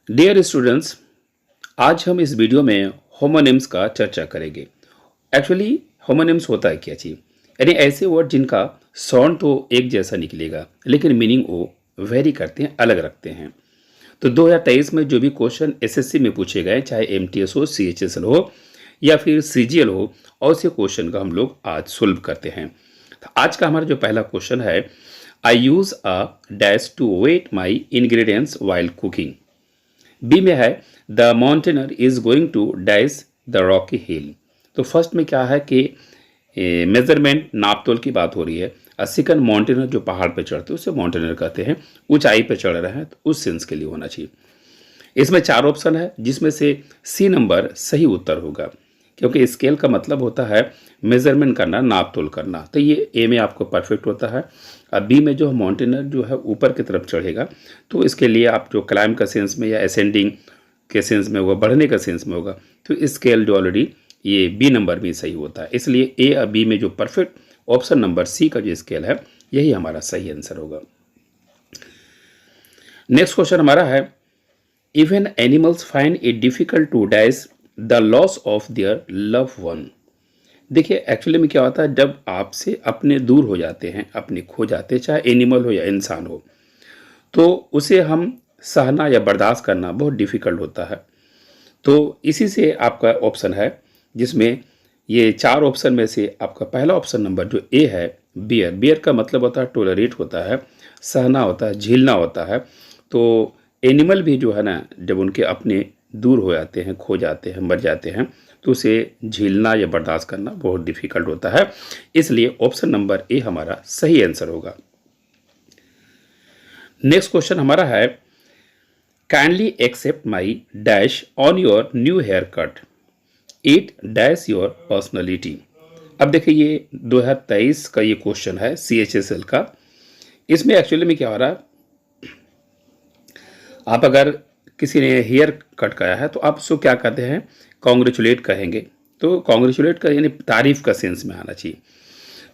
Dear students, आज हम इस वीडियो में होमोनिम्स का चर्चा करेंगे। एक्चुअली होमोनिम्स होता है क्या चीज़? यानी ऐसे वर्ड जिनका साउंड तो एक जैसा निकलेगा लेकिन मीनिंग वो वेरी करते हैं, अलग रखते हैं। तो 2023 में जो भी क्वेश्चन एसएससी में पूछे गए, चाहे एमटीएस हो, सीएचएसएल हो या फिर सीजीएल हो, और से क्वेश्चन का हम लोग आज सोल्व करते हैं। तो आज का हमारा जो पहला क्वेश्चन है, I use a dash to weight my ingredients while cooking. B में है the mountaineer is going to dash the rocky hill. तो फर्स्ट में क्या है कि मेजरमेंट नापतोल की बात हो रही है। सेकंड माउंटेनर जो पहाड़ पे चढ़ते हैं उसे माउंटेनर कहते हैं, ऊंचाई पे चढ़ रहे हैं, तो उस सेंस के लिए होना चाहिए। इसमें 4 ऑप्शन है जिसमें से सी नंबर सही उत्तर होगा, क्योंकि स्केल का मतलब होता है मेजरमेंट करना, नापतोल करना। तो ये ए में आपको परफेक्ट होता है। अब बी में जो माउंटेनर जो है ऊपर की तरफ चढ़ेगा, तो इसके लिए आप जो क्लाइम का सेंस में या असेंडिंग के सेंस में होगा, बढ़ने का सेंस में होगा, तो स्केल जो ऑलरेडी ये बी नंबर में सही होता है। इसलिए ए और बी में जो परफेक्ट ऑप्शन नंबर सी का जो स्केल है, यही हमारा सही आंसर होगा। नेक्स्ट क्वेश्चन हमारा है, even animals find it difficult to dash the loss of their love one. देखिए एक्चुअली में क्या होता है, जब आपसे अपने दूर हो जाते हैं, अपने खो जाते हैं, चाहे एनिमल हो या इंसान हो, तो उसे हम सहना या बर्दाश्त करना बहुत डिफ़िकल्ट होता है। तो इसी से आपका ऑप्शन है, जिसमें ये 4 ऑप्शन में से आपका पहला ऑप्शन नंबर जो ए है, बियर। बियर का मतलब होता है टोलरेट होता है, सहना होता है, झेलना होता है। तो एनिमल भी जो है ना, जब उनके अपने दूर हो जाते हैं, खो जाते हैं, मर जाते हैं, तो उसे झेलना या बर्दाश्त करना बहुत डिफ़िकल्ट होता है। इसलिए ऑप्शन नंबर ए हमारा सही आंसर होगा। नेक्स्ट क्वेश्चन हमारा है, kindly accept my dash on your new haircut, it dash your personality. अब देखिए ये 2023 का ये क्वेश्चन है सीएचएसएल का। इसमें एक्चुअली में क्या हो रहा है, आप अगर किसी ने हेयर कट कराया है तो आप उसको क्या कहते हैं, कॉन्ग्रेचुलेट कहेंगे। तो कॉन्ग्रेचुलेट का यानी तारीफ़ का सेंस में आना चाहिए।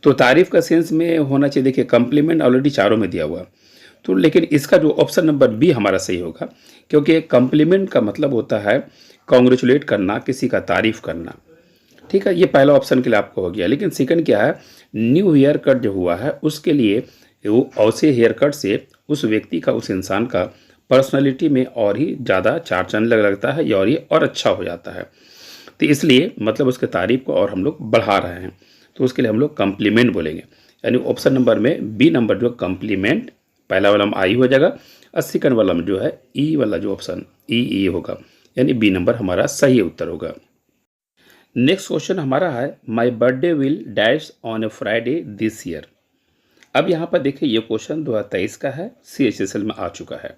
तो तारीफ़ का सेंस में होना चाहिए। देखिए कम्प्लीमेंट ऑलरेडी चारों में दिया हुआ, तो लेकिन इसका जो ऑप्शन नंबर बी हमारा सही होगा, क्योंकि कम्प्लीमेंट का मतलब होता है कॉन्ग्रेचुलेट करना, किसी का तारीफ़ करना। ठीक है, ये पहला ऑप्शन के लिए आपको हो गया। लेकिन सेकंड क्या है, न्यू हेयर कट जो हुआ है उसके लिए वो ऐसे हेयर कट से उस व्यक्ति का, उस इंसान का पर्सनालिटी में और ही ज़्यादा चार चांद लगता है, और ये और अच्छा हो जाता है। तो इसलिए मतलब उसके तारीफ को और हम लोग बढ़ा रहे हैं, तो उसके लिए हम लोग कम्प्लीमेंट बोलेंगे। यानी ऑप्शन नंबर में बी नंबर जो कम्प्लीमेंट, पहला वाला में आई हो जाएगा, और सेकंड वाला में जो है ई वाला जो ऑप्शन ई होगा, यानी बी नंबर हमारा सही उत्तर होगा। नेक्स्ट क्वेश्चन हमारा है, my birthday will dash on A Friday this year. अब यहाँ पर देखिए ये क्वेश्चन 2023 का है, सीएचएसएल में आ चुका है।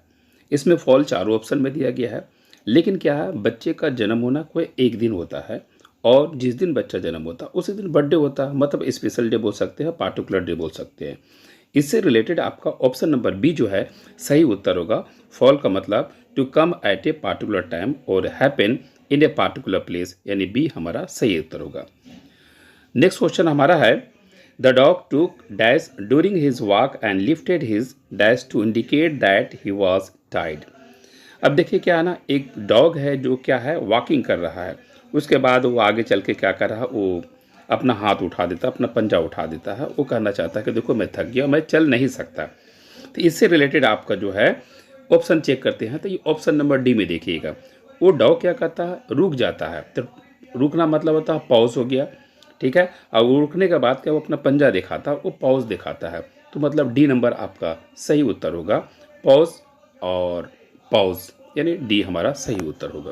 इसमें फॉल चारों ऑप्शन में दिया गया है। लेकिन क्या है, बच्चे का जन्म होना कोई एक दिन होता है, और जिस दिन बच्चा जन्म होता है उसी दिन बर्थडे होता है। मतलब स्पेशल डे बोल सकते हैं, पार्टिकुलर डे बोल सकते हैं। इससे रिलेटेड आपका ऑप्शन नंबर बी जो है सही उत्तर होगा। फॉल का मतलब to come at a particular time और happen in a particular place, यानी बी हमारा सही उत्तर होगा। नेक्स्ट क्वेश्चन हमारा है, the dog took dash during his walk and lifted his dash to indicate that he was टाइड। अब देखिए क्या है ना, एक डॉग है जो क्या है, वॉकिंग कर रहा है, उसके बाद वो आगे चल के क्या कर रहा है, वो अपना हाथ उठा देता है, अपना पंजा उठा देता है। वो कहना चाहता है कि देखो मैं थक गया, मैं चल नहीं सकता। तो इससे रिलेटेड आपका जो है ऑप्शन चेक करते हैं, तो ये ऑप्शन नंबर डी में देखिएगा। वो डॉग क्या करता है, रुक जाता है। तो रुकना मतलब होता है पॉज हो गया, ठीक है। और रुकने के बाद क्या, वो अपना पंजा दिखाता है, वो पॉज दिखाता है। तो मतलब डी नंबर आपका सही उत्तर होगा, पॉज और पॉज, यानी डी हमारा सही उत्तर होगा।